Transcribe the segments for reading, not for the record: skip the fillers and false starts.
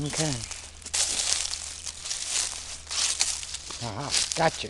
Okay. Aha, gotcha.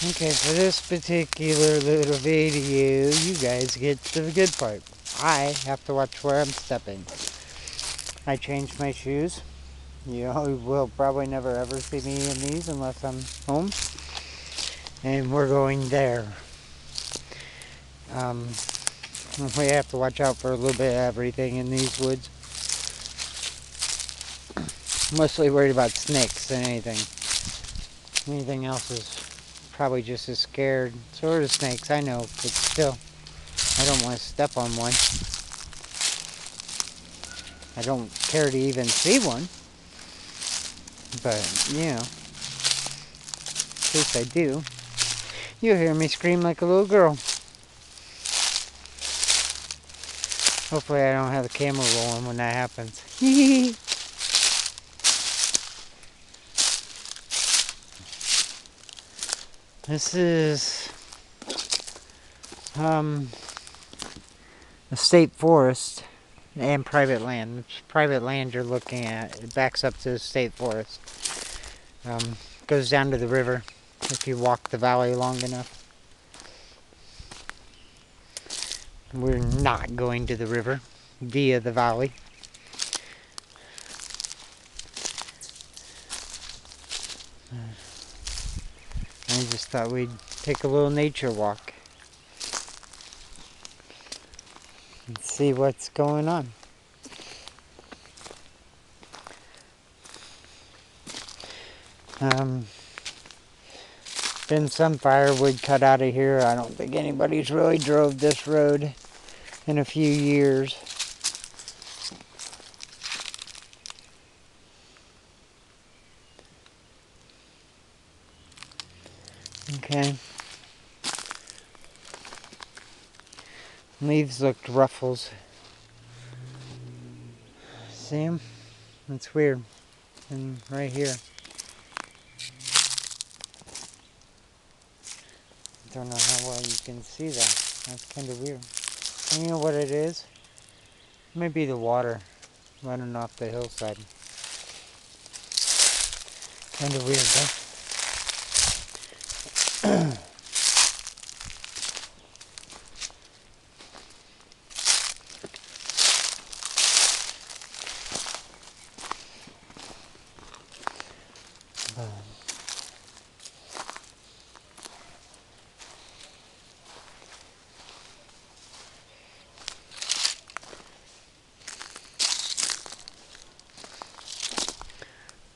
Okay, for this particular little video, you guys get the good part. I have to watch where I'm stepping. I changed my shoes. You will probably never ever see me in these unless I'm home. And we're going there. We have to watch out for a little bit of everything in these woods. Mostly worried about snakes than anything. Anything else is probably just as scared. So are the snakes, I know, but still, I don't want to step on one. I don't care to even see one. But, you know, in case I do, you'll hear me scream like a little girl. Hopefully I don't have the camera rolling when that happens. This is a state forest and private land. Which private land you're looking at, it backs up to the state forest. Goes down to the river if you walk the valley long enough. We're not going to the river via the valley. I just thought we'd take a little nature walk and see what's going on. Been some firewood cut out of here. I don't think anybody's really drove this road in a few years. Okay. Leaves looked ruffles. See them? That's weird. And right here. Don't know how well you can see that. That's kind of weird. And you know what it is? Maybe the water running off the hillside. Kind of weird, though.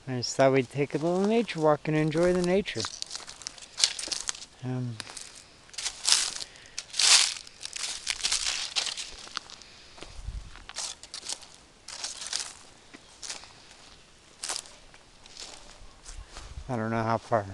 I just thought we'd take a little nature walk and enjoy the nature. I don't know how far.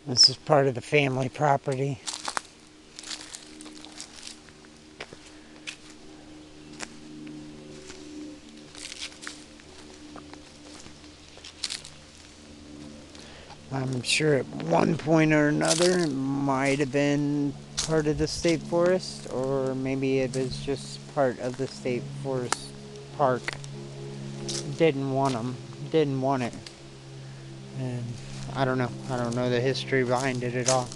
This is part of the family property. I'm sure at one point or another it might have been part of the state forest, or maybe it was just part of the state forest park. Didn't want it. And I don't know. I don't know the history behind it at all.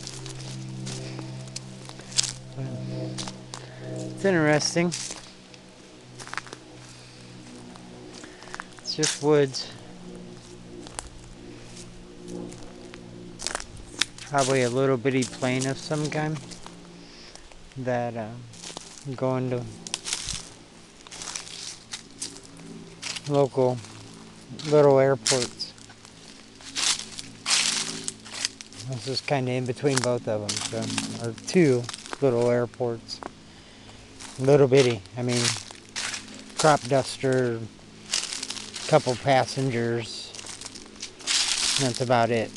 But it's interesting. It's just woods. Probably a little bitty plain of some kind that going to local little airports. This is kind of in between both of them, so, or two little airports. Little bitty. I mean, crop duster, couple passengers. That's about it.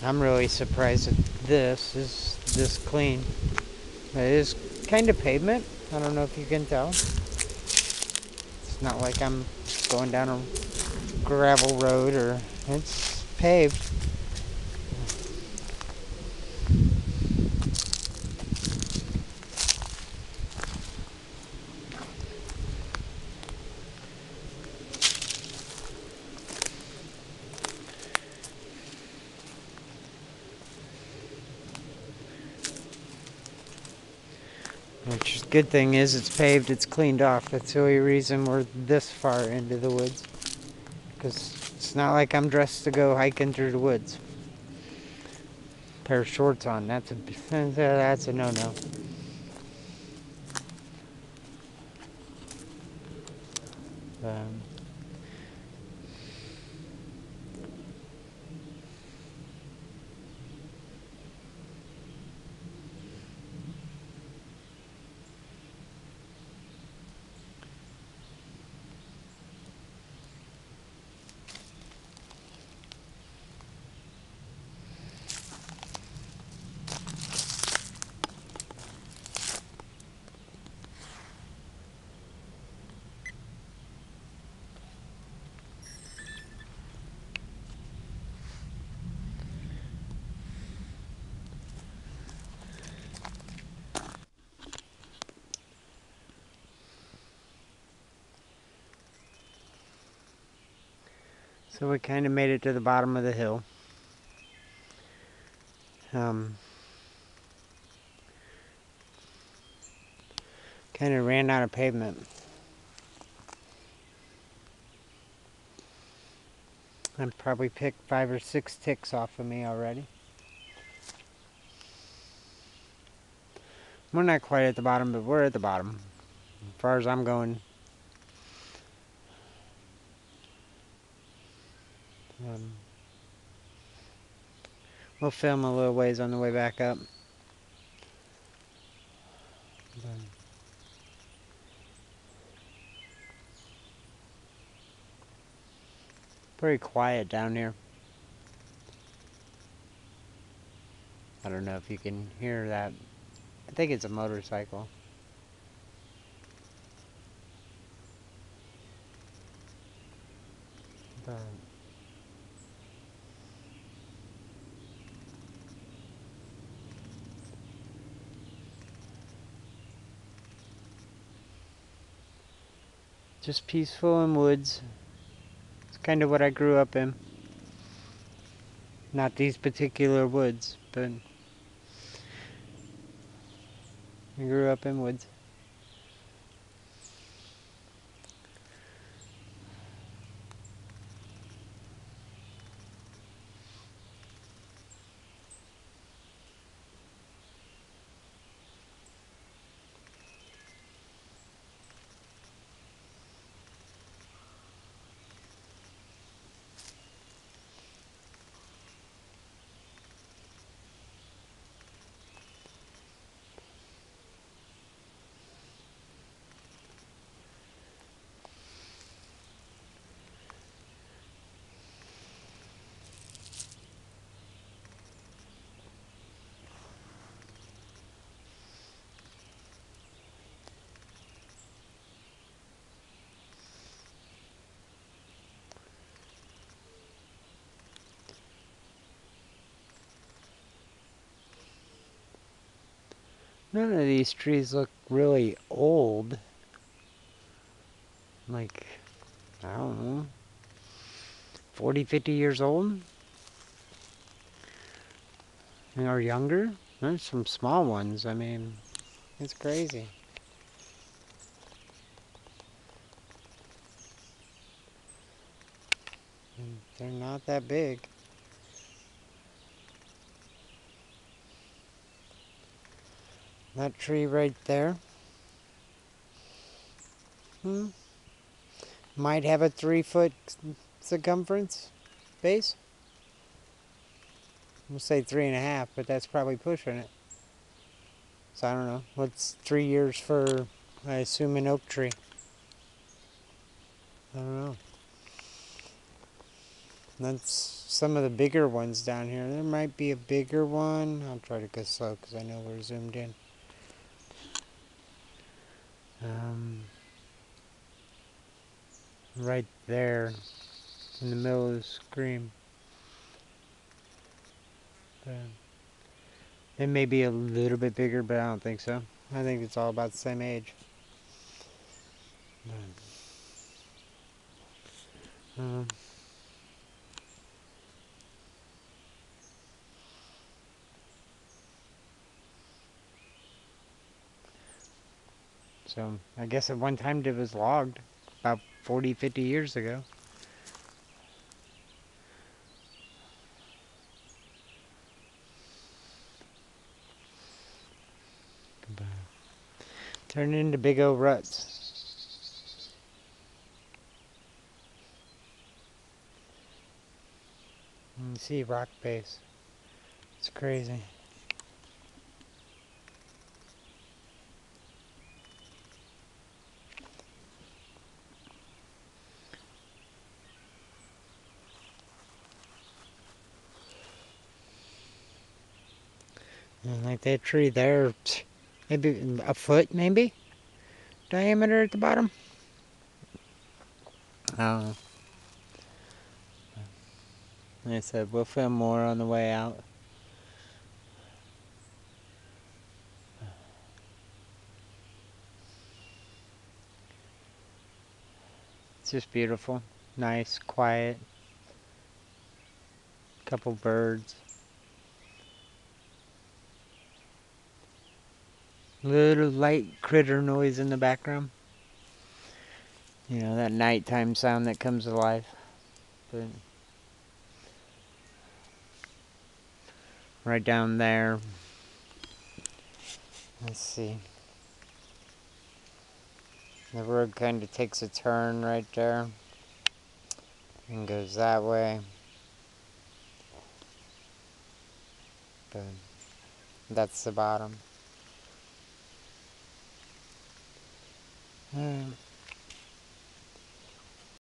I'm really surprised that this is this clean. It is kind of pavement. I don't know if you can tell. It's not like I'm going down a gravel road, or it's paved. Which good thing is it's paved, it's cleaned off. That's the only reason we're this far into the woods. Because it's not like I'm dressed to go hiking through the woods. Pair of shorts on, that's a no-no. Um, so we kind of made it to the bottom of the hill. Kind of ran out of pavement. I've probably picked 5 or 6 ticks off of me already. We're not quite at the bottom, but we're at the bottom. As far as I'm going. We'll film a little ways on the way back up. Pretty quiet down here. I don't know if you can hear that. I think it's a motorcycle. But just peaceful in woods. It's kind of what I grew up in. Not these particular woods, but I grew up in woods. None of these trees look really old. Like, I don't know, 40, 50 years old? Or younger? There's some small ones, I mean. It's crazy. And they're not that big. That tree right there, might have a 3-foot circumference base. We'll say 3.5, but that's probably pushing it. So I don't know. What's 3 years for, I assume, an oak tree? I don't know. That's some of the bigger ones down here. There might be a bigger one. I'll try to go slow because I know we're zoomed in. Right there in the middle of the screen. It may be a little bit bigger, but I don't think so. I think it's all about the same age. So I guess at one time it was logged about 40, 50 years ago. Turn into big old ruts. You see rock base. It's crazy. And like that tree there, maybe a foot, maybe diameter at the bottom. I don't know. Like I said, we'll film more on the way out. It's just beautiful, nice, quiet. Couple birds. Little light critter noise in the background. You know, that nighttime sound that comes alive. But right down there. Let's see. The road kind of takes a turn right there and goes that way. But that's the bottom.